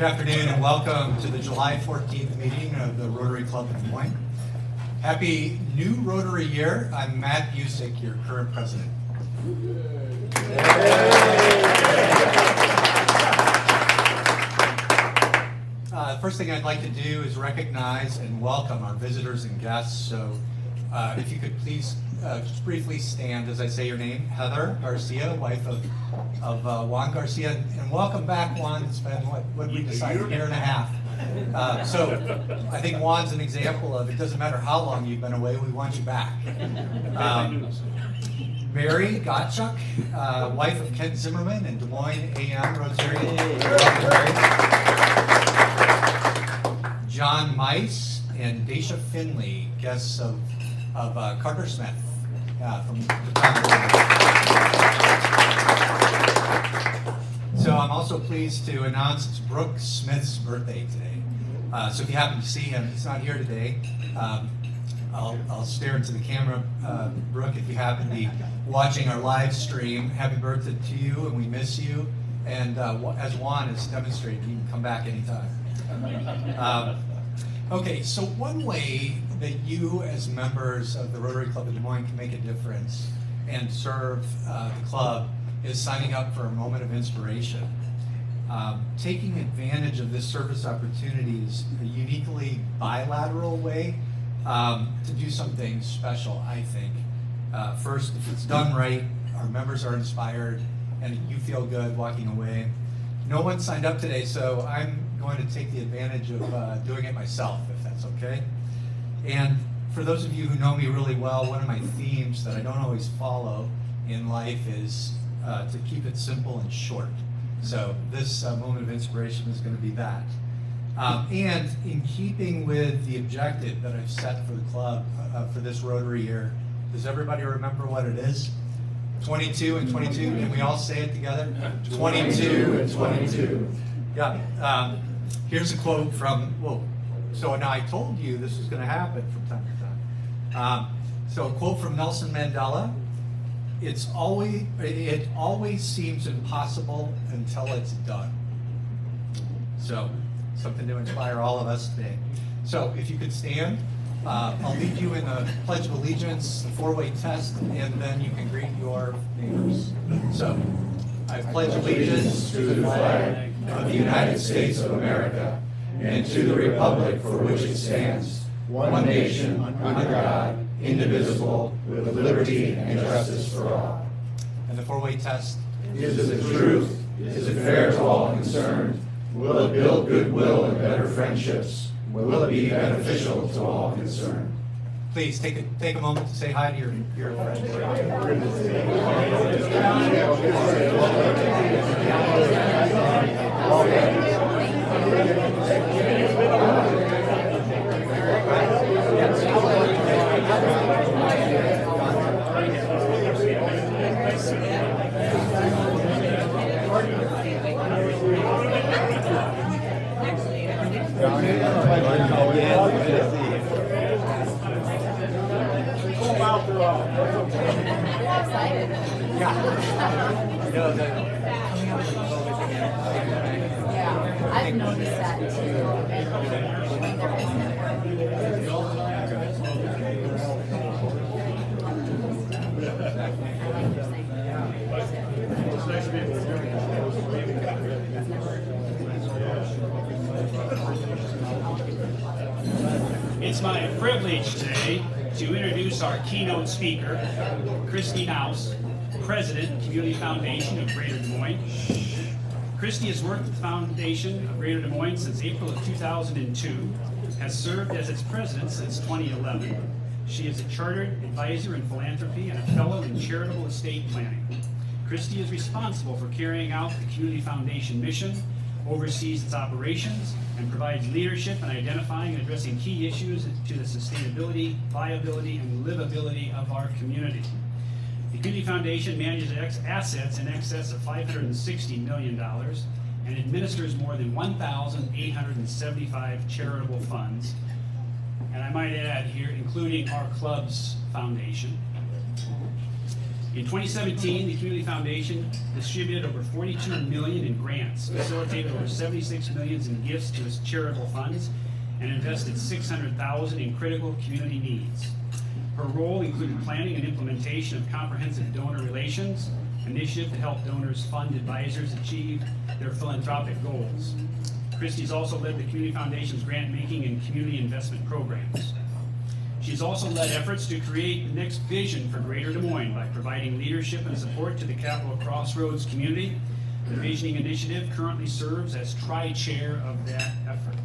afternoon and welcome to the July 14th meeting of the Rotary Club in Des Moines. Happy new Rotary year. I'm Matt Busick, your current president. First thing I'd like to do is recognize and welcome our visitors and guests. So if you could please just briefly stand as I say your name. Heather Garcia, wife of Juan Garcia. And welcome back, Juan. It's been, what did we decide, a year and a half. So I think Juan's an example of it doesn't matter how long you've been away, we want you back. Mary Gottschalk, wife of Ken Zimmerman and Des Moines AM Rotarian. John Mice and Daisha Finley, guests of Carter Smith from the town of Rotary. So I'm also pleased to announce it's Brooke Smith's birthday today. So if you happen to see him, he's not here today. I'll stare into the camera. Brooke, if you happen to be watching our live stream, happy birthday to you, and we miss you. And as Juan has demonstrated, you can come back anytime. Okay, so one way that you as members of the Rotary Club of Des Moines can make a difference and serve the club is signing up for a moment of inspiration. Taking advantage of this service opportunity is a uniquely bilateral way to do something special, I think. First, if it's done right, our members are inspired and you feel good walking away. No one signed up today, so I'm going to take the advantage of doing it myself, if that's okay. And for those of you who know me really well, one of my themes that I don't always follow in life is to keep it simple and short. So this moment of inspiration is going to be that. And in keeping with the objective that I've set for the club for this Rotary year, does everybody remember what it is? 22 and 22, can we all say it together? 22 and 22. Yeah, here's a quote from, so now I told you this was going to happen from time to time. So a quote from Nelson Mandela, it always seems impossible until it's done. So something to inspire all of us today. So if you could stand, I'll lead you in the Pledge of Allegiance, the four-way test, and then you can greet your neighbors. So I pledge allegiance to the flag of the United States of America and to the republic for which it stands, one nation, under God, indivisible, with liberty and justice for all. And the four-way test. Is it the truth? Is it fair to all concerned? Will it build goodwill and better friendships? Will it be beneficial to all concerned? Please take a moment to say hi to your friends. Yeah, I've noticed that too. It's my privilege today to introduce our keynote speaker, Christy Naus, President, Community Foundation of Greater Des Moines. Christy has worked with the Foundation of Greater Des Moines since April of 2002, has served as its president since 2011. She is a chartered advisor in philanthropy and a fellow in charitable estate planning. Christy is responsible for carrying out the Community Foundation mission, oversees its operations, and provides leadership in identifying and addressing key issues to the sustainability, viability, and livability of our community. The Community Foundation manages assets in excess of $560 million and administers more than 1,875 charitable funds. And I might add here, including our club's foundation. In 2017, the Community Foundation distributed over $42 million in grants, facilitated over $76 million in gifts to its charitable funds, and invested $600,000 in critical community needs. Her role included planning and implementation of comprehensive donor relations initiative to help donors fund advisors achieve their philanthropic goals. Christie's also led the Community Foundation's grant-making and community investment programs. She's also led efforts to create the next vision for Greater Des Moines by providing leadership and support to the Capital Crossroads community. The Visioning Initiative currently serves as tri-chair of that effort.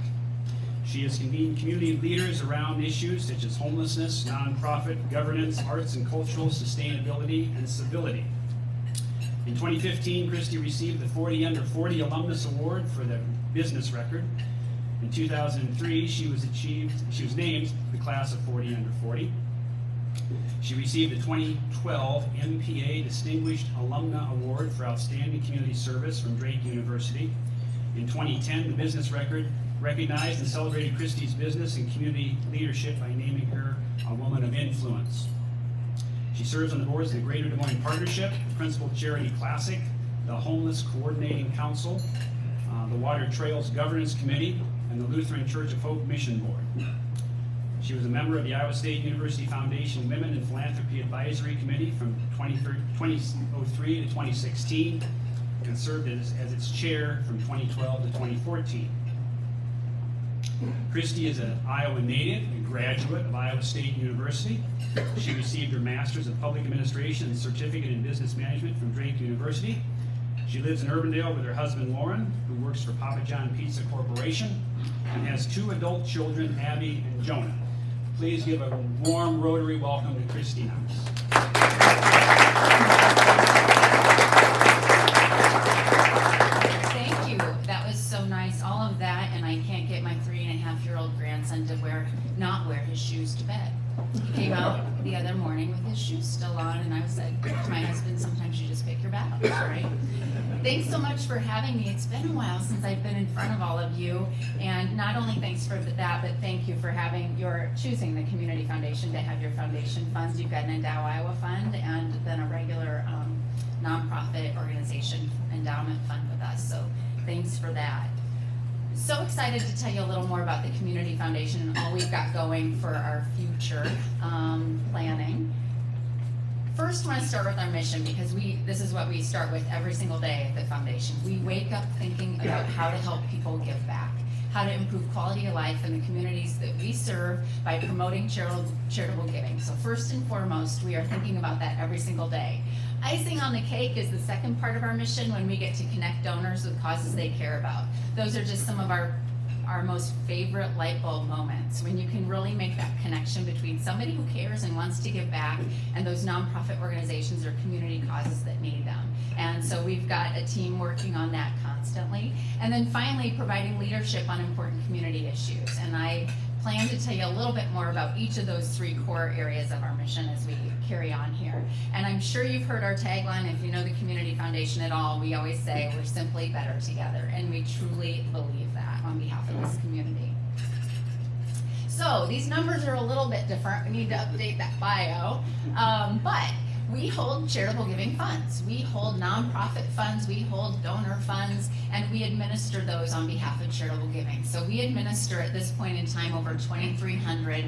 She has convened community leaders around issues such as homelessness, nonprofit, governance, arts and cultural sustainability, and civility. In 2015, Christie received the 40 Under 40 Alumnus Award for the business record. In 2003, she was named the class of 40 Under 40. She received the 2012 MPA Distinguished Alumna Award for Outstanding Community Service from Drake University. In 2010, the business record recognized and celebrated Christie's business and community leadership by naming her a woman of influence. She serves on the boards of the Greater Des Moines Partnership, the Principal Charity Classic, the Homeless Coordinating Council, the Water Trails Governance Committee, and the Lutheran Church of Hope Mission Board. She was a member of the Iowa State University Foundation Women in Philanthropy Advisory Committee from 2003 to 2016, and served as its chair from 2012 to 2014. Christie is an Iowa native and graduate of Iowa State University. She received her Master's of Public Administration and Certificate in Business Management from Drake University. She lives in Urbandale with her husband Lauren, who works for Papa John Pizza Corporation, and has 2 adult children, Abby and Jonah. Please give a warm Rotary welcome to Christie House. Thank you. That was so nice, all of that, and I can't get my 3.5-year-old grandson to not wear his shoes to bed. He came out the other morning with his shoes still on, and I was like to my husband, sometimes you just pick your battles, right? Thanks so much for having me. It's been a while since I've been in front of all of you, and not only thanks for that, but thank you for choosing the Community Foundation to have your foundation funds. You've got an Endow Iowa Fund and then a regular nonprofit organization endowment fund with us, so thanks for that. So excited to tell you a little more about the Community Foundation and all we've got going for our future planning. First, I want to start with our mission because this is what we start with every single day at the foundation. We wake up thinking about how to help people give back, how to improve quality of life in the communities that we serve by promoting charitable giving. So first and foremost, we are thinking about that every single day. Icing on the cake is the second part of our mission when we get to connect donors with causes they care about. Those are just some of our most favorite light bulb moments, when you can really make that connection between somebody who cares and wants to give back and those nonprofit organizations or community causes that need them. And so we've got a team working on that constantly. And then finally, providing leadership on important community issues. And I plan to tell you a little bit more about each of those 3 core areas of our mission as we carry on here. And I'm sure you've heard our tagline. If you know the Community Foundation at all, we always say we're simply better together, and we truly believe that on behalf of this community. So these numbers are a little bit different. We need to update that bio, but we hold charitable giving funds. We hold nonprofit funds, we hold donor funds, and we administer those on behalf of charitable giving. So we administer at this point in time over 2,300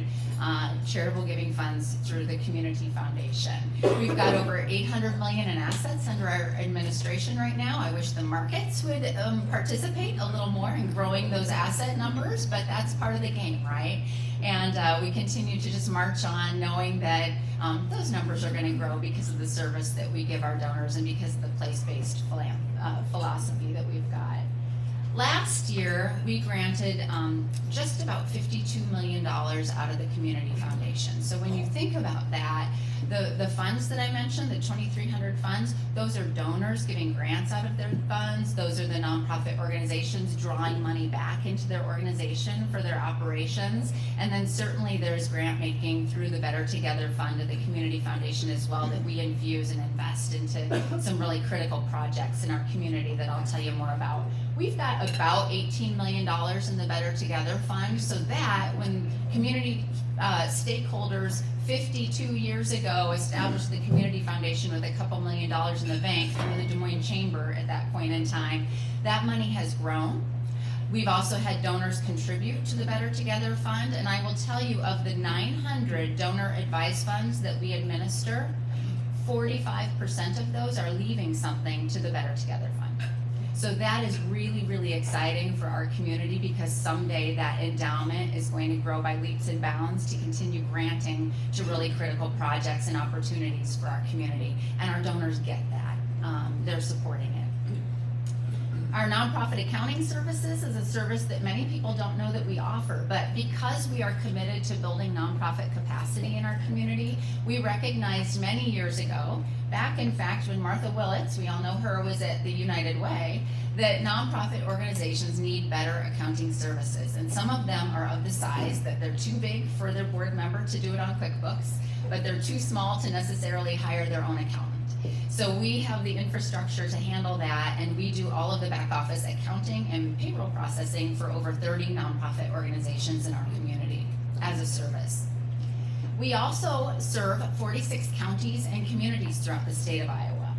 charitable giving funds through the Community Foundation. We've got over $800 million in assets under our administration right now. I wish the markets would participate a little more in growing those asset numbers, but that's part of the game, right? And we continue to just march on knowing that those numbers are going to grow because of the service that we give our donors and because of the place-based philosophy that we've got. Last year, we granted just about $52 million out of the Community Foundation. So when you think about that, the funds that I mentioned, the 2,300 funds, those are donors giving grants out of their funds. Those are the nonprofit organizations drawing money back into their organization for their operations. And then certainly there's grant making through the Better Together Fund of the Community Foundation as well, that we infuse and invest into some really critical projects in our community that I'll tell you more about. We've got about $18 million in the Better Together Fund, so that when community stakeholders 52 years ago established the Community Foundation with a couple $1 million in the bank through the Des Moines Chamber at that point in time. That money has grown. We've also had donors contribute to the Better Together Fund, and I will tell you, of the 900 donor advised funds that we administer, 45% of those are leaving something to the Better Together Fund. So that is really, really exciting for our community, because someday that endowment is going to grow by leaps and bounds to continue granting to really critical projects and opportunities for our community. And our donors get that. They're supporting it. Our nonprofit accounting services is a service that many people don't know that we offer, but because we are committed to building nonprofit capacity in our community, we recognized many years ago, back in fact when Martha Willits, we all know her, was at the United Way, that nonprofit organizations need better accounting services. And some of them are of the size that they're too big for their board member to do it on QuickBooks, but they're too small to necessarily hire their own accountant. So we have the infrastructure to handle that, and we do all of the back office accounting and payroll processing for over 30 nonprofit organizations in our community as a service. We also serve 46 counties and communities throughout the state of Iowa.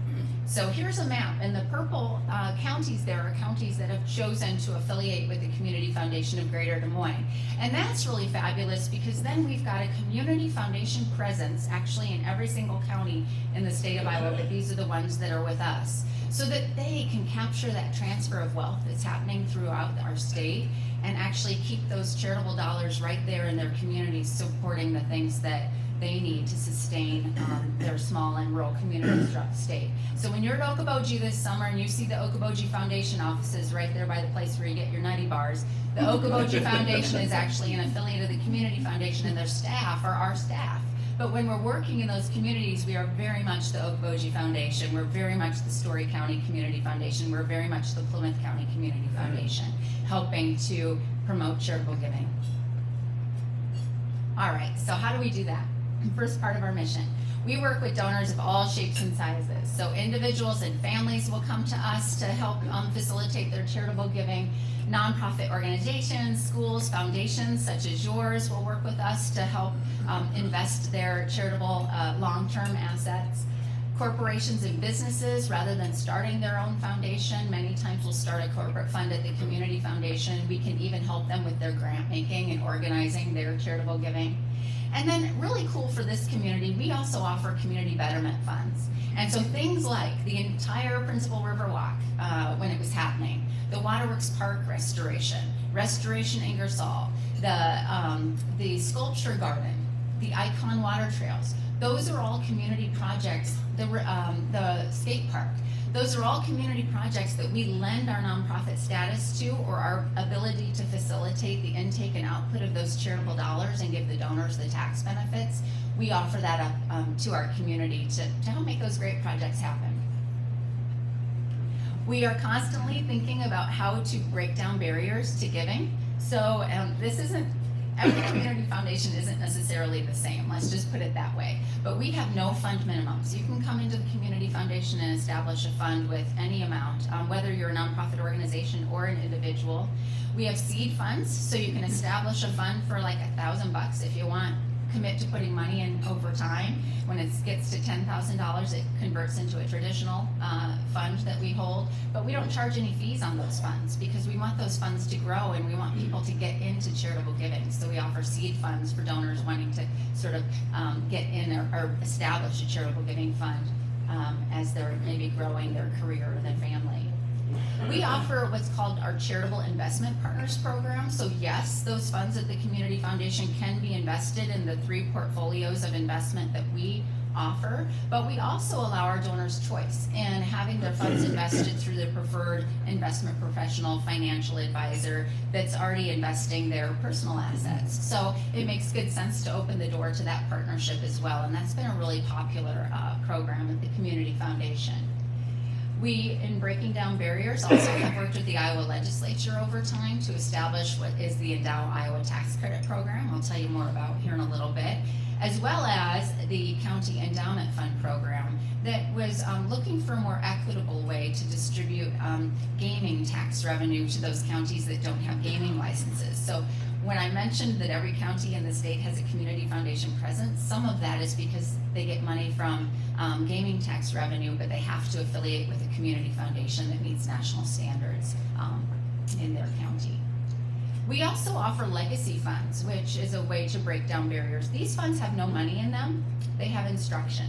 So here's a map, and the purple counties there are counties that have chosen to affiliate with the Community Foundation of Greater Des Moines. And that's really fabulous, because then we've got a Community Foundation presence actually in every single county in the state of Iowa, but these are the ones that are with us, so that they can capture that transfer of wealth that's happening throughout our state and actually keep those charitable dollars right there in their communities, supporting the things that they need to sustain their small and rural communities throughout the state. So when you're at Okoboji this summer and you see the Okoboji Foundation offices right there by the place where you get your nutty bars, the Okoboji Foundation is actually an affiliate of the Community Foundation, and their staff are our staff. But when we're working in those communities, we are very much the Okoboji Foundation. We're very much the Story County Community Foundation. We're very much the Plymouth County Community Foundation, helping to promote charitable giving. All right, so how do we do that? First part of our mission. We work with donors of all shapes and sizes. So individuals and families will come to us to help facilitate their charitable giving. Nonprofit organizations, schools, foundations such as yours will work with us to help invest their charitable long-term assets. Corporations and businesses, rather than starting their own foundation, many times will start a corporate fund at the Community Foundation. We can even help them with their grant making and organizing their charitable giving. And then really cool for this community, we also offer community betterment funds. And so things like the entire Principal River Walk when it was happening, the Waterworks Park restoration Ingersoll, the sculpture garden, the Icon Water Trails. Those are all community projects. The skate park. Those are all community projects that we lend our nonprofit status to, or our ability to facilitate the intake and output of those charitable dollars and give the donors the tax benefits. We offer that up to our community to help make those great projects happen. We are constantly thinking about how to break down barriers to giving. So every community foundation isn't necessarily the same, let's just put it that way. But we have no fund minimums. You can come into the community foundation and establish a fund with any amount, whether you're a nonprofit organization or an individual. We have seed funds, so you can establish a fund for like $1,000 if you want. Commit to putting money in over time. When it gets to $10,000, it converts into a traditional fund that we hold. But we don't charge any fees on those funds, because we want those funds to grow and we want people to get into charitable giving. So we offer seed funds for donors wanting to sort of get in or establish a charitable giving fund as they're maybe growing their career or their family. We offer what's called our Charitable Investment Partners program. So yes, those funds at the Community Foundation can be invested in the 3 portfolios of investment that we offer, but we also allow our donors choice in having their funds invested through the preferred investment professional financial advisor that's already investing their personal assets. So it makes good sense to open the door to that partnership as well, and that's been a really popular program at the Community Foundation. We, in breaking down barriers, also have worked with the Iowa legislature over time to establish what is the Endow Iowa Tax Credit Program, I'll tell you more about here in a little bit, as well as the County Endowment Fund Program that was looking for a more equitable way to distribute gaming tax revenue to those counties that don't have gaming licenses. So When I mentioned that every county in the state has a community foundation presence, some of that is because they get money from gaming tax revenue, but they have to affiliate with a community foundation that meets national standards in their county. We also offer legacy funds, which is a way to break down barriers. These funds have no money in them, they have instruction.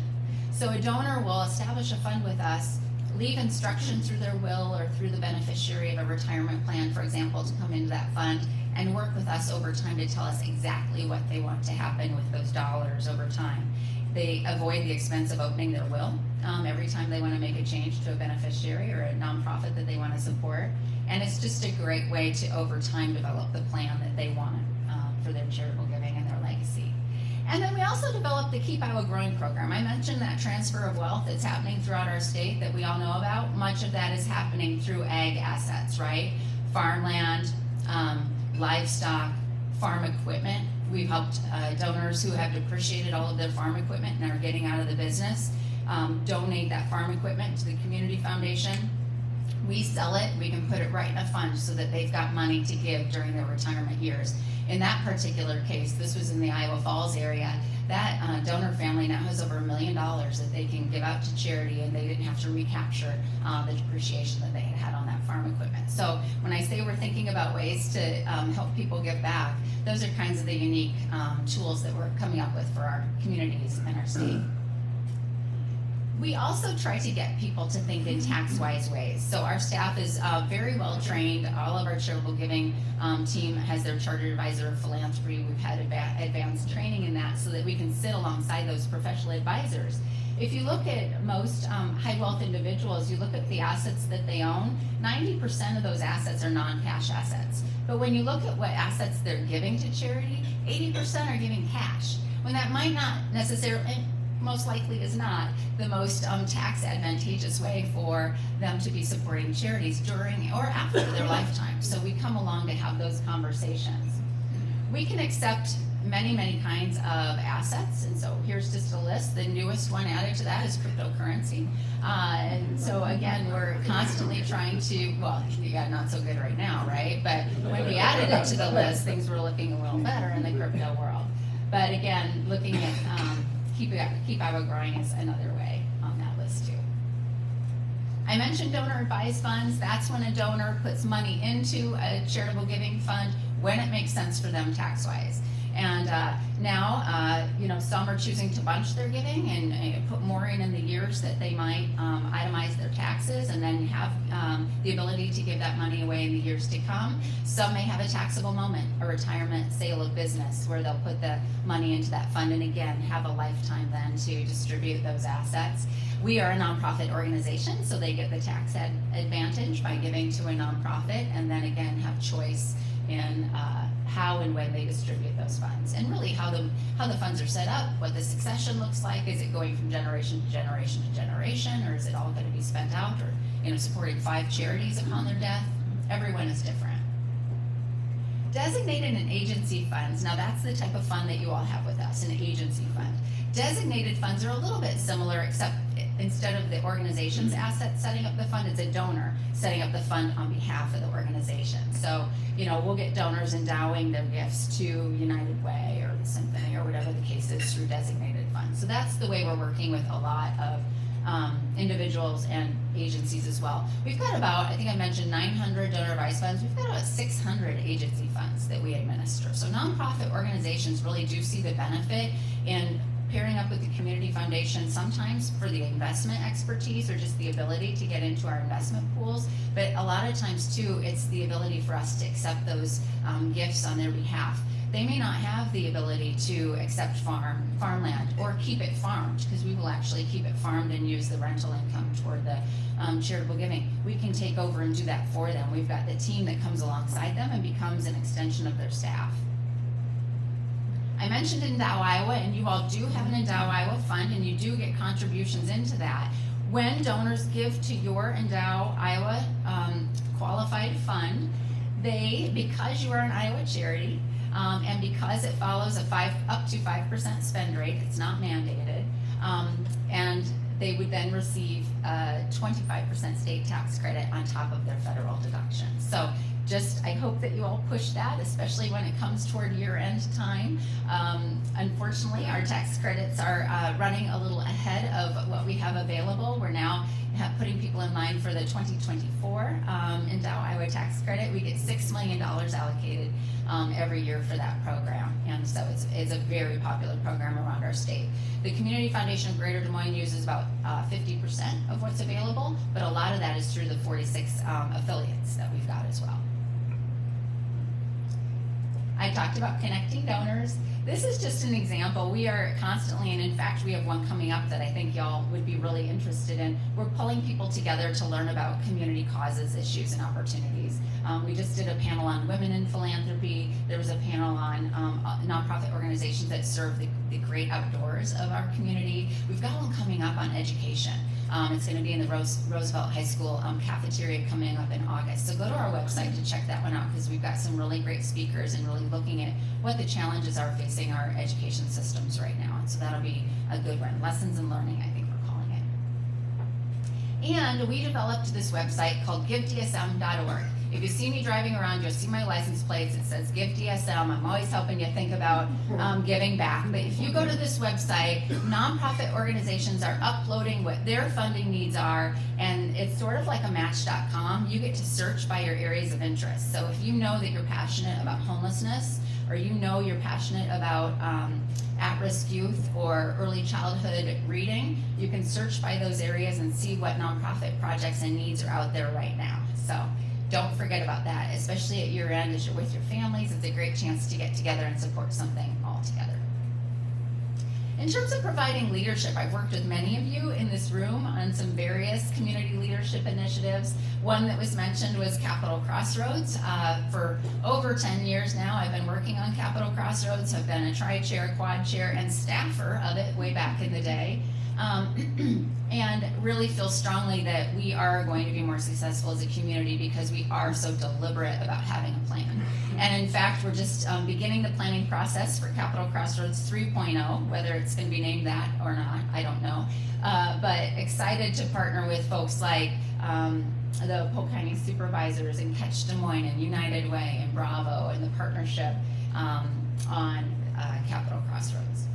So a donor will establish a fund with us, leave instruction through their will or through the beneficiary of a retirement plan, for example, to come into that fund and work with us over time to tell us exactly what they want to happen with those dollars over time. They avoid the expense of opening their will every time they want to make a change to a beneficiary or a nonprofit that they want to support. And it's just a great way to, over time, develop the plan that they want for their charitable giving and their legacy. And then we also developed the Keep Iowa Growing program. I mentioned that transfer of wealth that's happening throughout our state that we all know about. Much of that is happening through ag assets, right? Farmland, livestock, farm equipment. We've helped donors who have depreciated all of their farm equipment and are getting out of the business donate that farm equipment to the community foundation. We sell it, we can put it right in a fund so that they've got money to give during their retirement years. In that particular case, this was in the Iowa Falls area, that donor family now has over $1 million that they can give out to charity, and they didn't have to recapture the depreciation that they had on that farm equipment. So when I say we're thinking about ways to help people give back, those are kinds of the unique tools that we're coming up with for our communities and our state. We also try to get people to think in tax-wise ways. So our staff is very well trained. All of our charitable giving team has their chartered advisor of philanthropy. We've had advanced training in that so that we can sit alongside those professional advisors. If you look at most high wealth individuals, you look at the assets that they own, 90% of those assets are non-cash assets. But when you look at what assets they're giving to charity, 80% are giving cash. When that might not necessarily, most likely is not the most tax advantageous way for them to be supporting charities during or after their lifetime. So we come along to have those conversations. We can accept many, many kinds of assets, and so here's just a list. The newest one added to that is cryptocurrency. And so again, we're constantly trying to, well, yeah, not so good right now, right? But when we added it to the list, things were looking a little better in the crypto world. But again, looking at Keep Iowa Growing is another way on that list too. I mentioned donor advised funds. That's when a donor puts money into a charitable giving fund when it makes sense for them tax-wise. And now, some are choosing to bunch their giving and put more in the years that they might itemize their taxes and then have the ability to give that money away in the years to come. Some may have a taxable moment, a retirement sale of business, where they'll put the money into that fund and again have a lifetime then to distribute those assets. We are a nonprofit organization, so they get the tax advantage by giving to a nonprofit and then again have choice in how and when they distribute those funds, and really how the funds are set up, what the succession looks like. Is it going from generation to generation to generation, or is it all going to be spent out, or supporting 5 charities upon their death? Everyone is different. Designated and agency funds. Now that's the type of fund that you all have with us, an agency fund. Designated funds are a little bit similar, except instead of the organization's assets setting up the fund, it's a donor setting up the fund on behalf of the organization. So, we'll get donors endowing their gifts to United Way or the Symphony or whatever the case is through designated funds. So that's the way we're working with a lot of individuals and agencies as well. We've got about, I think I mentioned 900 donor advised funds. We've got about 600 agency funds that we administer. So nonprofit organizations really do see the benefit in pairing up with the community foundation, sometimes for the investment expertise or just the ability to get into our investment pools, but a lot of times too, it's the ability for us to accept those gifts on their behalf. They may not have the ability to accept farmland or keep it farmed, because we will actually keep it farmed and use the rental income toward the charitable giving. We can take over and do that for them. We've got the team that comes alongside them and becomes an extension of their staff. I mentioned Endow Iowa, and you all do have an Endow Iowa fund, and you do get contributions into that. When donors give to your Endow Iowa qualified fund, because you are an Iowa charity, and because it follows up to 5% spend rate, it's not mandated, and they would then receive a 25% state tax credit on top of their federal deductions. So I hope that you all push that, especially when it comes toward year-end time. Unfortunately, our tax credits are running a little ahead of what we have available. We're now putting people in line for the 2024 Endow Iowa tax credit. We get $6 million allocated every year for that program, and so it's a very popular program around our state. The Community Foundation of Greater Des Moines uses about 50% of what's available, but a lot of that is through the 46 affiliates that we've got as well. I talked about connecting donors. This is just an example. We are constantly, and in fact, we have one coming up that I think y'all would be really interested in. We're pulling people together to learn about community causes, issues, and opportunities. We just did a panel on women in philanthropy. There was a panel on nonprofit organizations that serve the great outdoors of our community. We've got one coming up on education. It's going to be in the Roosevelt High School cafeteria coming up in August. So go to our website to check that one out, because we've got some really great speakers and really looking at what the challenges are facing our education systems right now. And so that'll be a good one. Lessons in Learning, I think we're calling it. And we developed this website called givedsm.org. If you see me driving around, you'll see my license plates. It says Give DSM. I'm always helping you think about giving back. But if you go to this website, nonprofit organizations are uploading what their funding needs are, and it's sort of like a Match.com. You get to search by your areas of interest. So if you know that you're passionate about homelessness, or you know you're passionate about at-risk youth or early childhood reading, you can search by those areas and see what nonprofit projects and needs are out there right now. So don't forget about that, especially at year end as you're with your families. It's a great chance to get together and support something all together. In terms of providing leadership, I've worked with many of you in this room on some various community leadership initiatives. One that was mentioned was Capital Crossroads. For over 10 years now, I've been working on Capital Crossroads. I've been a tri-chair, quad chair, and staffer of it way back in the day. And really feel strongly that we are going to be more successful as a community because we are so deliberate about having a plan. And in fact, we're just beginning the planning process for Capital Crossroads 3.0, whether it's going to be named that or not, I don't know. But excited to partner with folks like the Polk County Supervisors and Catch Des Moines and United Way and Bravo and the partnership on Capital Crossroads.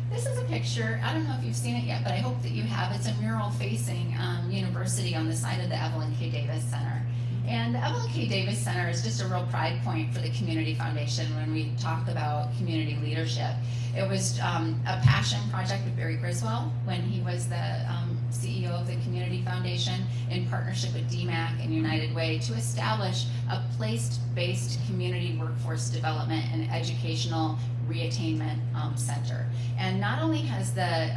This is a picture, I don't know if you've seen it yet, but I hope that you have. It's a mural facing University on the side of the Evelyn K. Davis Center. And the Evelyn K. Davis Center is just a real pride point for the Community Foundation when we talk about community leadership. It was a passion project with Barry Griswold when he was the CEO of the Community Foundation in partnership with DMAC and United Way to establish a place-based community workforce development and educational reattainment center. And not only has the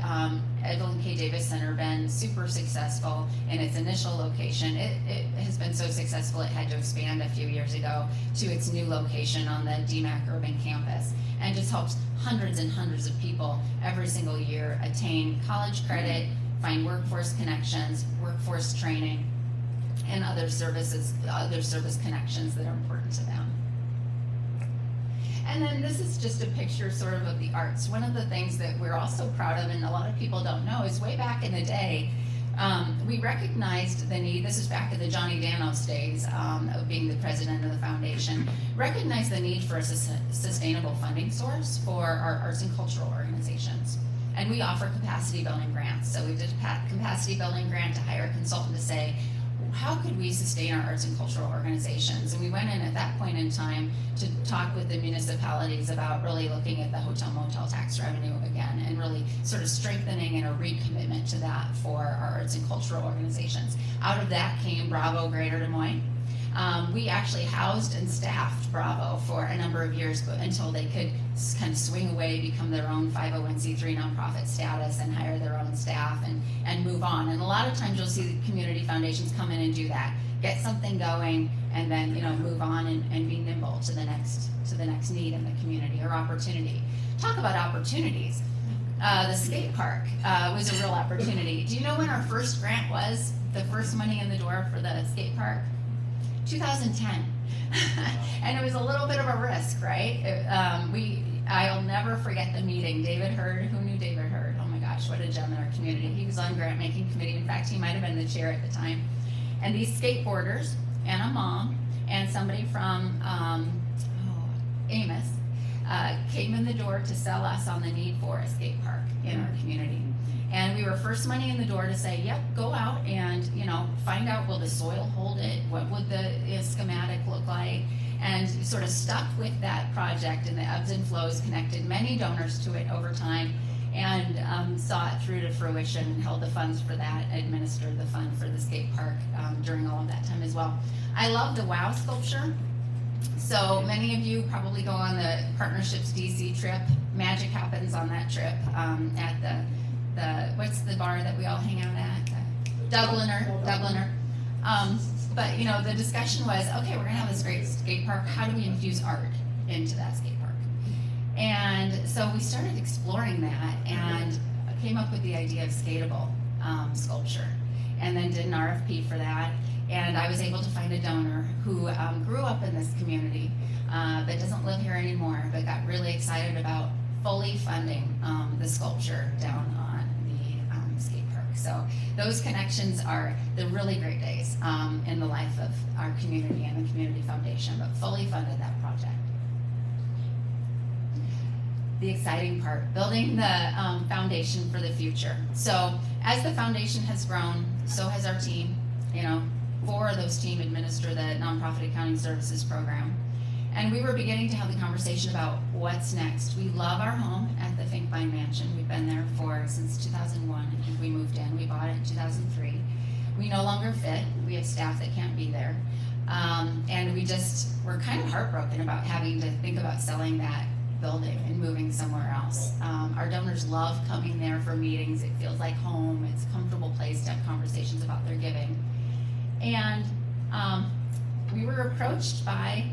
Evelyn K. Davis Center been super successful in its initial location, it has been so successful it had to expand a few years ago to its new location on the DMAC urban campus, and just helps hundreds and hundreds of people every single year attain college credit, find workforce connections, workforce training, and other service connections that are important to them. And then this is just a picture sort of the arts. One of the things that we're also proud of, and a lot of people don't know, is way back in the day, we recognized the need, this is back in the Johnny Danos days of being the president of the foundation, recognized the need for a sustainable funding source for our arts and cultural organizations. And we offer capacity building grants. So we did a capacity building grant to hire a consultant to say, how could we sustain our arts and cultural organizations? And we went in at that point in time to talk with the municipalities about really looking at the hotel motel tax revenue again and really sort of strengthening and a recommitment to that for our arts and cultural organizations. Out of that came Bravo Greater Des Moines. We actually housed and staffed Bravo for a number of years until they could kind of swing away, become their own 501c3 nonprofit status and hire their own staff and move on. And a lot of times you'll see the community foundations come in and do that, get something going, and then move on and be nimble to the next need in the community or opportunity. Talk about opportunities. The skate park was a real opportunity. Do you know when our first grant was? The first money in the door for the skate park? 2010. And it was a little bit of a risk, right? I'll never forget the meeting. David Hurd, who knew David Hurd? Oh my gosh, what a gem in our community. He was on grant making committee. In fact, he might have been the chair at the time. And these skateboarders and a mom and somebody from Amos came in the door to sell us on the need for a skate park in our community. And we were first money in the door to say, yep, go out and, find out, will the soil hold it? What would the schematic look like? And sort of stuck with that project, and the ebbs and flows, connected many donors to it over time, and saw it through to fruition, and held the funds for that, administered the fund for the skate park during all of that time as well. I love the WOW sculpture. So many of you probably go on the Partnerships DC trip. Magic happens on that trip at the what's the bar that we all hang out at? Dubliner. But the discussion was, okay, we're gonna have this great skate park. How do we infuse art into that skate park? And so we started exploring that and came up with the idea of skatable sculpture, and then did an RFP for that. And I was able to find a donor who grew up in this community, but doesn't live here anymore, but got really excited about fully funding the sculpture down on the skate park. So those connections are the really great days in the life of our community and the Community Foundation, but fully funded that project. The exciting part, building the foundation for the future. So as the foundation has grown, so has our team. 4 of those team administer the Nonprofit Accounting Services Program. And we were beginning to have the conversation about what's next. We love our home at the Finkbein Mansion. We've been there since 2001. I think we moved in. We bought it in 2003. We no longer fit. We have staff that can't be there. And we're kind of heartbroken about having to think about selling that building and moving somewhere else. Our donors love coming there for meetings. It feels like home. It's a comfortable place to have conversations about their giving. And we were approached by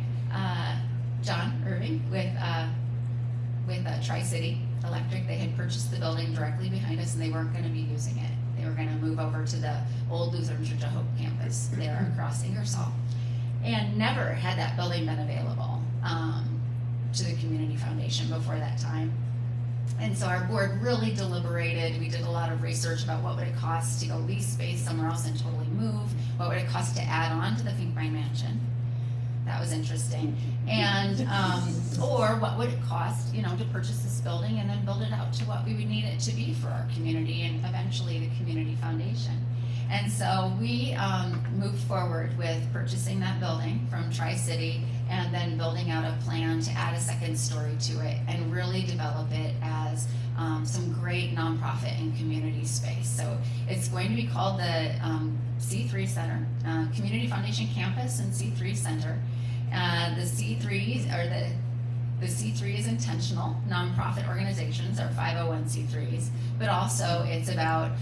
John Irving with Tri-City Electric. They had purchased the building directly behind us, and they weren't going to be using it. They were going to move over to the old Lutheran Church of Hope campus there across Ingersoll, and never had that building been available to the Community Foundation before that time. And so our board really deliberated. We did a lot of research about what would it cost to go lease space somewhere else and totally move. What would it cost to add on to the Finkbein Mansion? That was interesting. And or what would it cost, to purchase this building and then build it out to what we would need it to be for our community and eventually the Community Foundation. And so we moved forward with purchasing that building from Tri-City and then building out a plan to add a second story to it and really develop it as some great nonprofit and community space. So it's going to be called the C3 Center, Community Foundation Campus and C3 Center. The C3s are the C3 is intentional. Nonprofit organizations are 501c3s, but also it's about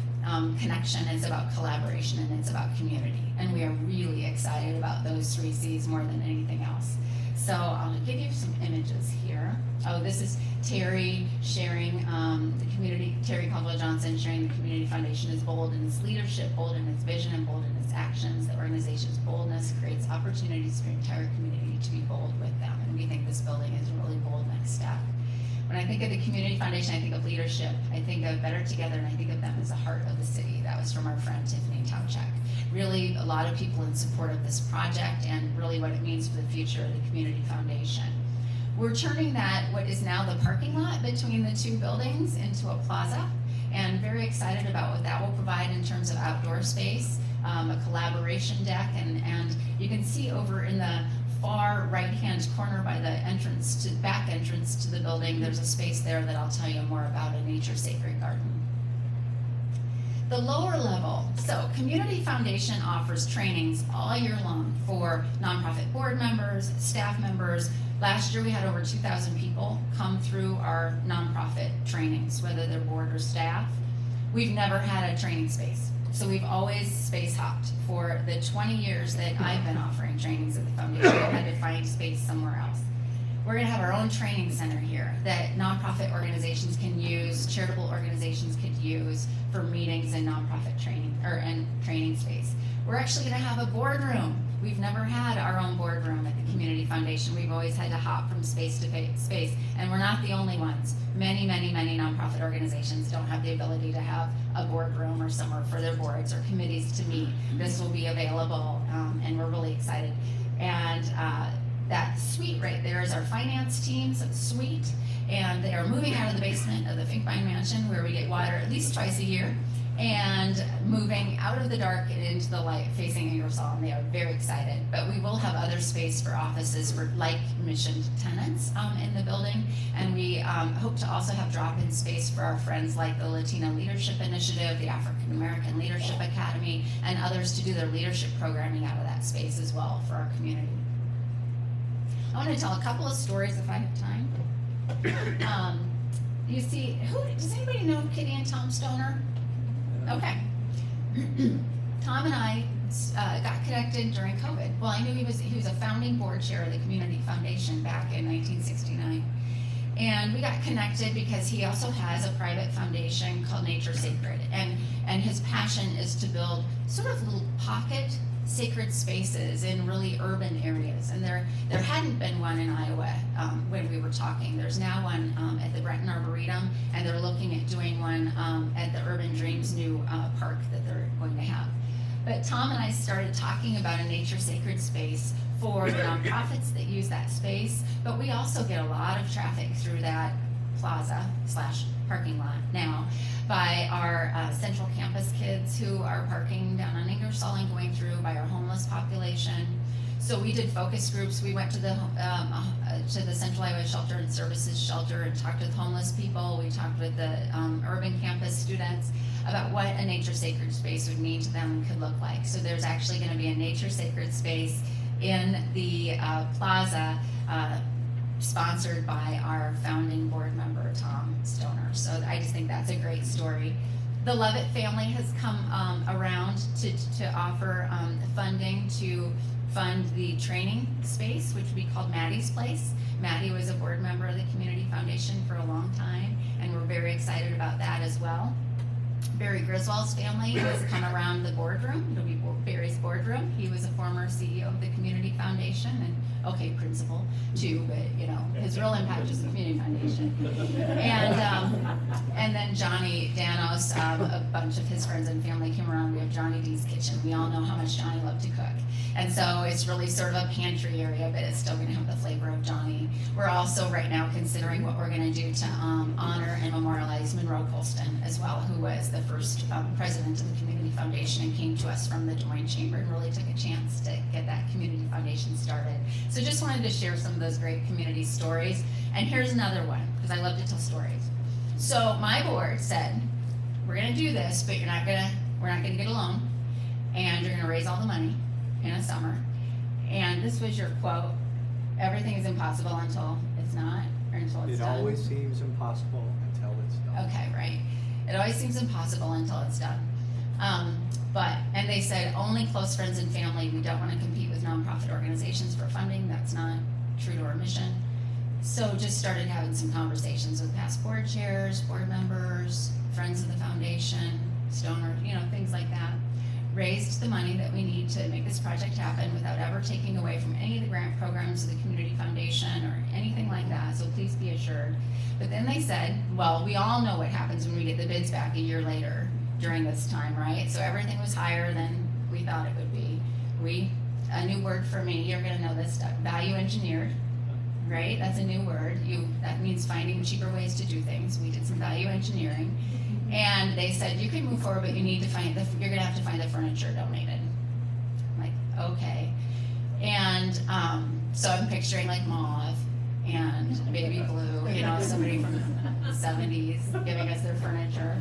connection, it's about collaboration, and it's about community. And we are really excited about those 3 C's more than anything else. So I'll give you some images here. Oh, this is Terry sharing the community, Terry Caldwell-Johnson sharing the Community Foundation is bold in its leadership, bold in its vision, and bold in its actions. The organization's boldness creates opportunities for the entire community to be bold with them. And we think this building is a really bold next step. When I think of the Community Foundation, I think of leadership. I think of Better Together, and I think of them as the heart of the city. That was from our friend Tiffany Tauchek. Really, a lot of people in support of this project and really what it means for the future of the Community Foundation. We're turning that, what is now the parking lot between the 2 buildings, into a plaza, and very excited about what that will provide in terms of outdoor space, a collaboration deck, and you can see over in the far right-hand corner by the back entrance to the building, there's a space there that I'll tell you more about, a nature sacred garden. The lower level, so Community Foundation offers trainings all year long for nonprofit board members, staff members. Last year we had over 2,000 people come through our nonprofit trainings, whether they're board or staff. We've never had a training space. So we've always space hopped. For the 20 years that I've been offering trainings at the foundation, I had to find space somewhere else. We're gonna have our own training center here that nonprofit organizations can use, charitable organizations could use for meetings and nonprofit training, and training space. We're actually gonna have a boardroom we've never had our own boardroom at the Community Foundation. We've always had to hop from space to space, and we're not the only ones. Many nonprofit organizations don't have the ability to have a boardroom or somewhere for their boards or committees to meet. This will be available, and we're really excited. And that suite right there is our finance team's suite, and they are moving out of the basement of the Finkbein Mansion where we get water at least twice a year, and moving out of the dark and into the light facing Ingersoll, and they are very excited. But we will have other space for offices for like mission tenants in the building, and we hope to also have drop-in space for our friends like the Latino Leadership Initiative, the African American Leadership Academy, and others to do their leadership programming out of that space as well for our community. I want to tell a couple of stories if I have time. You see, does anybody know Kitty and Tom Stoner? Okay. Tom and I got connected during COVID. Well, I knew he was a founding board chair of the Community Foundation back in 1969. And we got connected because he also has a private foundation called Nature Sacred. And his passion is to build sort of little pocket sacred spaces in really urban areas. And there hadn't been one in Iowa when we were talking. There's now one at the Breton Arboretum, and they're looking at doing one at the Urban Dreams new park that they're going to have. But Tom and I started talking about a nature sacred space for the nonprofits that use that space, but we also get a lot of traffic through that plaza/parking lot now by our Central Campus kids who are parking down on Ingersoll and going through, by our homeless population. So we did focus groups. We went to the Central Iowa Shelter and Services Shelter and talked with homeless people. We talked with the urban campus students about what a nature sacred space would mean to them and could look like. So there's actually going to be a nature sacred space in the plaza, sponsored by our founding board member, Tom Stoner. So I just think that's a great story. The Levitt family has come around to offer funding to fund the training space, which would be called Maddie's Place. Maddie was a board member of the Community Foundation for a long time, and we're very excited about that as well. Barry Griswold's family has come around the boardroom. It'll be Barry's boardroom. He was a former CEO of the Community Foundation, and principal too, but his real impact is the Community Foundation. And then Johnny Danos, a bunch of his friends and family came around. We have Johnny D's Kitchen. We all know how much Johnny loved to cook. And so it's really sort of a pantry area, but it's still going to have the flavor of Johnny. We're also right now considering what we're going to do to honor and memorialize Monroe Colston as well, who was the first president of the Community Foundation and came to us from the Des Moines Chamber and really took a chance to get that Community Foundation started. So just wanted to share some of those great community stories. And here's another one, because I love to tell stories. So my board said, we're going to do this, but we're not going to get a loan, and you're going to raise all the money in a summer. And this was your quote: everything is impossible until it's not, or until it's done. It always seems impossible until it's done. Okay, right. It always seems impossible until it's done. And they said only close friends and family. We don't want to compete with nonprofit organizations for funding. That's not true to our mission. So just started having some conversations with past board chairs, board members, friends of the foundation, Stoner, things like that. Raised the money that we need to make this project happen without ever taking away from any of the grant programs of the Community Foundation or anything like that, so please be assured. But then they said, well, we all know what happens when we get the bids back a year later during this time, right? So everything was higher than we thought it would be. A new word for me, you're gonna know this stuff, value engineered, right? That's a new word. That means finding cheaper ways to do things. We did some value engineering. And they said, you can move forward, but you need to you're gonna have to find the furniture donated. I'm like, okay. And so I'm picturing like mauve and baby blue, somebody from the 70s giving us their furniture.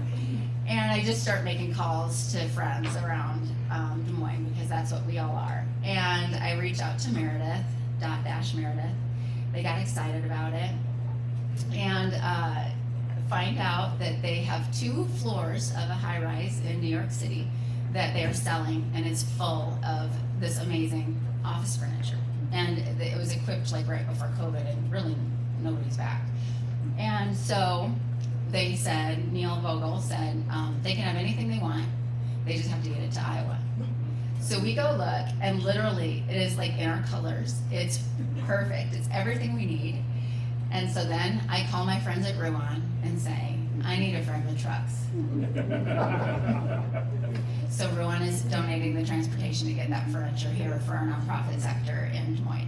And I just start making calls to friends around Des Moines, because that's what we all are. And I reach out to Meredith, Meredith. They got excited about it. And find out that they have 2 floors of a high-rise in New York City that they are selling, and it's full of this amazing office furniture. And it was equipped like right before COVID, and really nobody's back. And so they said, Neil Vogel said, they can have anything they want, they just have to get it to Iowa. So we go look, and literally, it is like in our colors. It's perfect. It's everything we need. And so then I call my friends at Ruan and say, I need a friend with trucks. So Ruan is donating the transportation to get that furniture here for our nonprofit sector in Des Moines.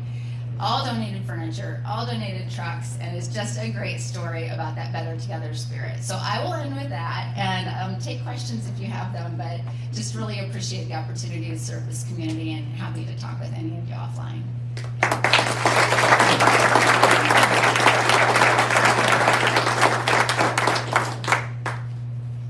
All donated furniture, all donated trucks, and it's just a great story about that Better Together spirit. So I will end with that and take questions if you have them, but just really appreciate the opportunity to serve this community and happy to talk with any of you offline.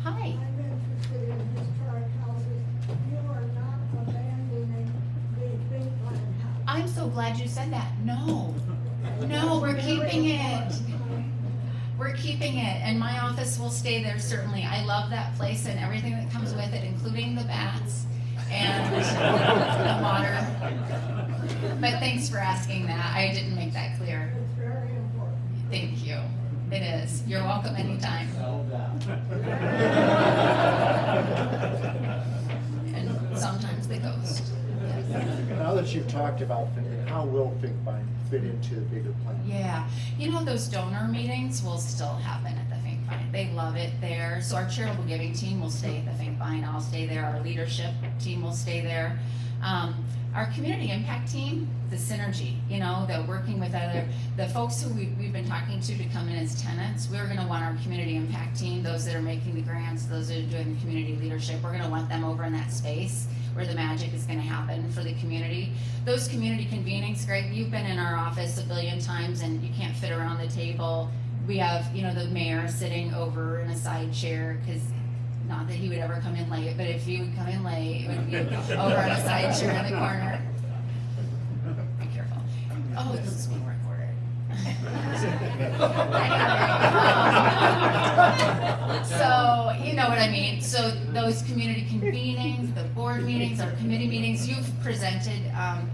Hi. I'm interested in historic houses. You are not abandoning the Big Pine house. I'm so glad you said that. No, we're keeping it. We're keeping it, and my office will stay there certainly. I love that place and everything that comes with it, including the bats and the water. But thanks for asking that. I didn't make that clear. It's very important. Thank you. It is. You're welcome anytime. And sometimes the ghost. Now that you've talked about thinking, how will Finkbine fit into the bigger plan? Yeah, you know, those donor meetings will still happen at the Finkbine. They love it there. So our charitable giving team will stay at the Finkbine. I'll stay there. Our leadership team will stay there. Our community impact team, the synergy, you know, the working with the folks who we've been talking to come in as tenants. We're going to want our community impact team, those that are making the grants, those that are doing the community leadership. We're going to want them over in that space where the magic is going to happen for the community. Those community convenings, Greg, you've been in our office a billion times and you can't fit around the table. We have, you know, the mayor sitting over in a side chair because not that he would ever come in late, but if he would come in late, it would be over on a side chair in the corner. Be careful. Oh, this is being recorded. So, you know what I mean. So those community convenings, the board meetings, our committee meetings, you've presented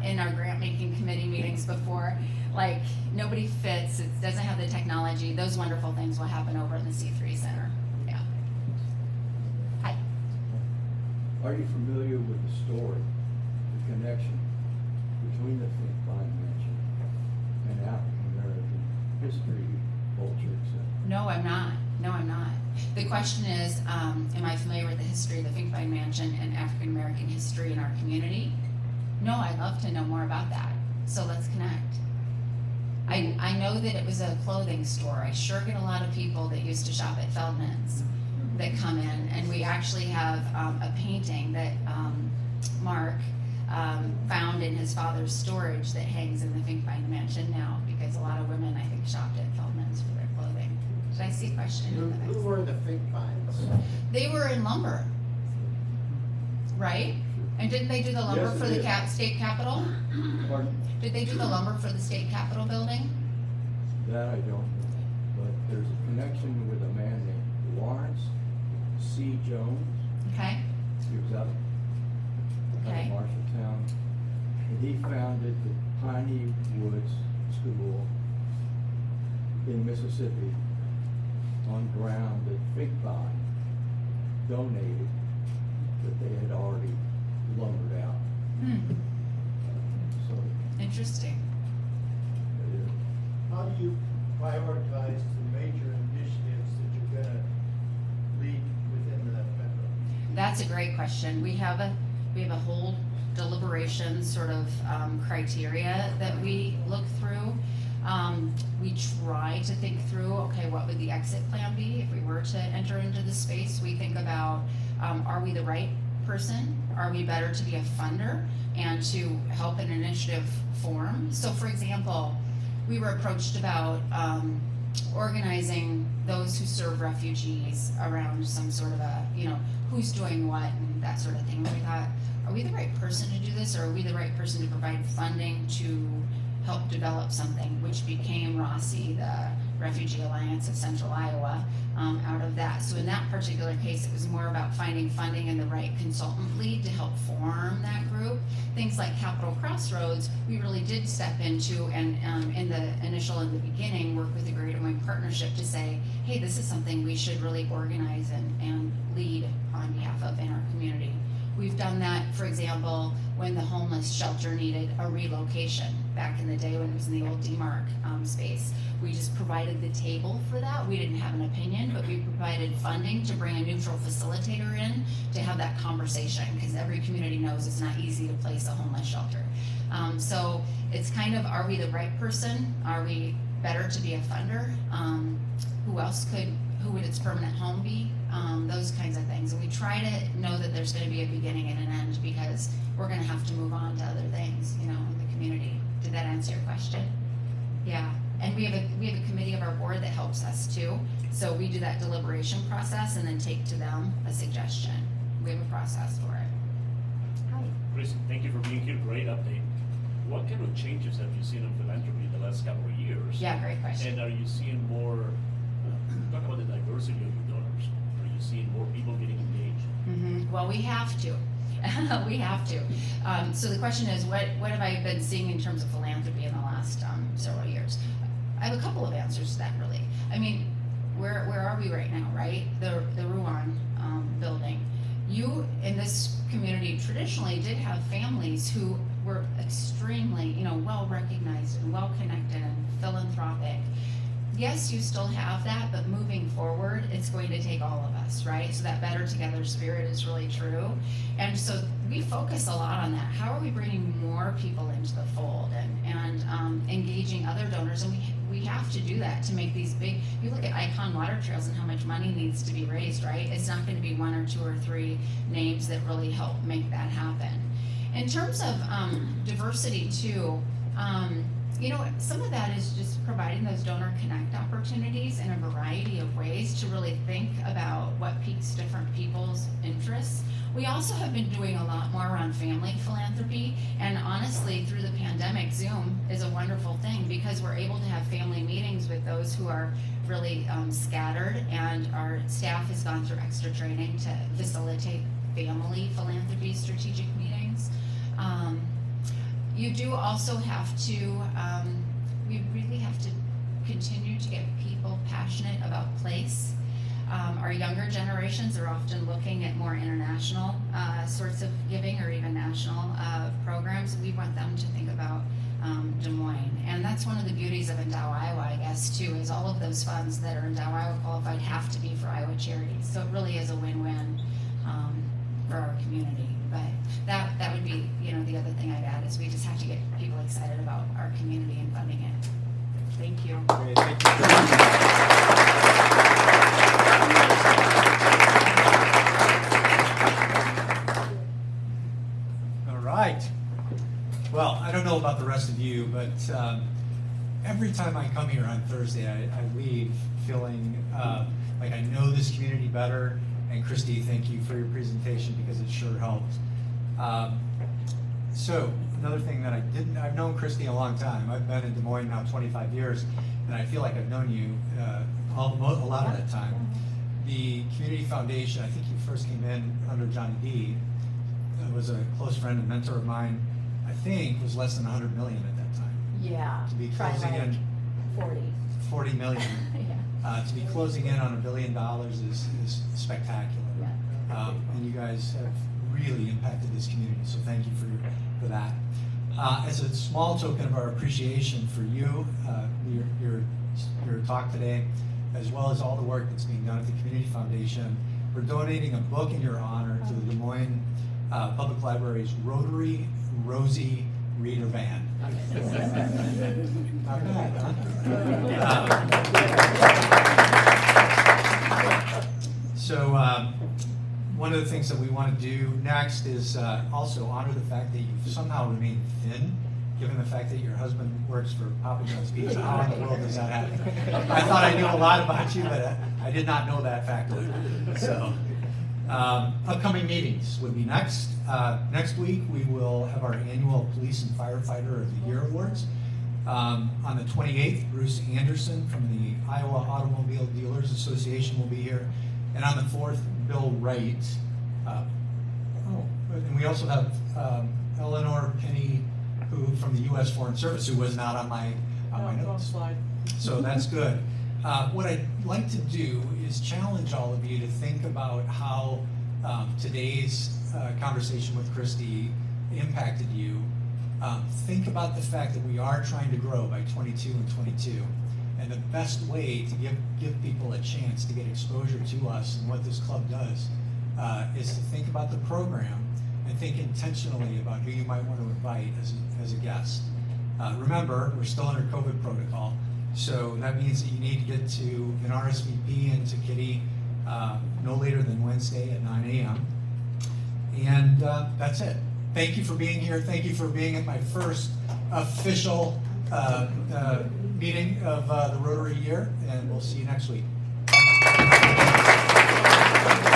in our grant making committee meetings before. Like, nobody fits, it doesn't have the technology. Those wonderful things will happen over in the C3 Center. Yeah. Hi. Are you familiar with the story, the connection between the Finkbine Mansion and African American history, culture, etc.? No, I'm not. The question is, am I familiar with the history of the Finkbine Mansion and African American history in our community? No, I'd love to know more about that. So let's connect. I know that it was a clothing store. I sure get a lot of people that used to shop at Feldman's that come in, and we actually have a painting that Mark found in his father's storage that hangs in the Finkbine Mansion now, because a lot of women, I think, shopped at Feldman's for their clothing. Did I see a question? Who were the Finkbines? They were in lumber, right? And didn't they do the lumber Yes, for they the did. state capitol? Pardon? Did they do the lumber for the state capitol building? That I don't know, but there's a connection with a man named Lawrence C. Jones. Okay, He was out of Okay. Marshalltown, and he founded the Piney Woods School in Mississippi on ground that Finkbine donated that they had already lumbered out. So interesting. it is. How do you prioritize the major initiatives that you're gonna lead within that federal? That's a great question. We have a whole deliberation sort of criteria that we look through. We try to think through, okay, what would the exit plan be if we were to enter into the space? We think about, are we the right person? Are we better to be a funder and to help an initiative form? So for example, we were approached about organizing those who serve refugees around some sort of a, you know, who's doing what and that sort of thing. And we thought, are we the right person to do this, or are we the right person to provide funding to help develop something, which became ROSI, the Refugee Alliance of Central Iowa, out of that. So in that particular case, it was more about finding funding and the right consultant lead to help form that group. Things like Capital Crossroads, we really did step into, and in the beginning, work with the Greater Des Moines Partnership to say, hey, this is something we should really organize and lead on behalf of in our community. We've done that, for example, when the homeless shelter needed a relocation back in the day when it was in the old DMARC space. We just provided the table for that. We didn't have an opinion, but we provided funding to bring a neutral facilitator in to have that conversation, because every community knows it's not easy to place a homeless shelter. So it's kind of, are we the right person? Are we better to be a funder? Who would its permanent home be? Those kinds of things. And we try to know that there's gonna be a beginning and an end, because we're gonna have to move on to other things, in the community. Did that answer your question? Yeah, and we have a committee of our board that helps us too. So we do that deliberation process and then take to them a suggestion. We have a process for it. Hi. Chris, thank you for being here. Great update. What kind of changes have you seen in philanthropy in the last couple of years? Yeah, great question. And are you seeing more, talk about the diversity of your donors. Are you seeing more people getting engaged? Well, we have to. We have to. So the question is, what have I been seeing in terms of philanthropy in the last several years? I have a couple of answers to that, really. I mean, where are we right now, right? The Ruan building. You, in this community, traditionally did have families who were extremely, well recognized and well connected and philanthropic. Yes, you still have that, but moving forward, it's going to take all of us, right? So that better together spirit is really true. And so we focus a lot on that. How are we bringing more people into the fold and engaging other donors? And we have to do that to make these big, you look at Icon Water Trails and how much money needs to be raised, right? It's not going to be 1 or 2 or 3 names that really help make that happen. In terms of diversity too, some of that is just providing those donor connect opportunities in a variety of ways to really think about what piques different people's interests. We also have been doing a lot more around family philanthropy, and honestly, through the pandemic, Zoom is a wonderful thing because we're able to have family meetings with those who are really scattered, and our staff has gone through extra training to facilitate family philanthropy strategic meetings. You do also have to, we really have to continue to get people passionate about place. Our younger generations are often looking at more international sorts of giving or even national programs. We want them to think about Des Moines. And that's one of the beauties of Endow Iowa, I guess, too, is all of those funds that are Endow Iowa qualified have to be for Iowa charities. So it really is a win-win for our community. But that would be, the other thing I'd add is we just have to get people excited about our community and funding it. Thank you. Great, thank you. All right. Well, I don't know about the rest of you, but every time I come here on Thursday, I leave feeling like I know this community better. And Christy, thank you for your presentation because it sure helped. So another thing that I've known Christy a long time. I've been in Des Moines now 25 years, and I feel like I've known you a lot of that time. The Community Foundation, I think you first came in under Johnny D. Was a close friend and mentor of mine. I think was less than 100 million at that time. Yeah. To be try closing like in 40 million. Yeah. To be closing in on $1 billion is spectacular. Yeah. And you guys have really impacted this community, so thank you for that. As a small token of our appreciation for you, your talk today, as well as all the work that's being done at the Community Foundation, we're donating a book in your honor to the Des Moines Public Library's Rotary Rosie Reader Band. Not bad, huh? So one of the things that we want to do next is also honor the fact that you've somehow remained thin, given the fact that your husband works for Papa John's Pizza. How in the world does that happen? I thought I knew a lot about you, but I did not know that factor. So upcoming meetings would be next. Next week we will have our annual Police and Firefighter of the Year Awards. On the 28th, Bruce Anderson from the Iowa Automobile Dealers Association will be here. And on the 4th, Bill Wright. And we also have Eleanor Penny, who from the U.S. Foreign Service, who was not on my notes. So that's good. What I'd like to do is challenge all of you to think about how today's conversation with Christy impacted you, think about the fact that we are trying to grow by 22 and 22. And the best way to give people a chance to get exposure to us and what this club does is to think about the program and think intentionally about who you might want to invite as a guest. Remember, we're still under COVID protocol, so that means that you need to get to an RSVP and to Kitty no later than Wednesday at 9 a.m. And that's it. Thank you for being here. Thank you for being at my first official meeting of the Rotary year, and we'll see you next week.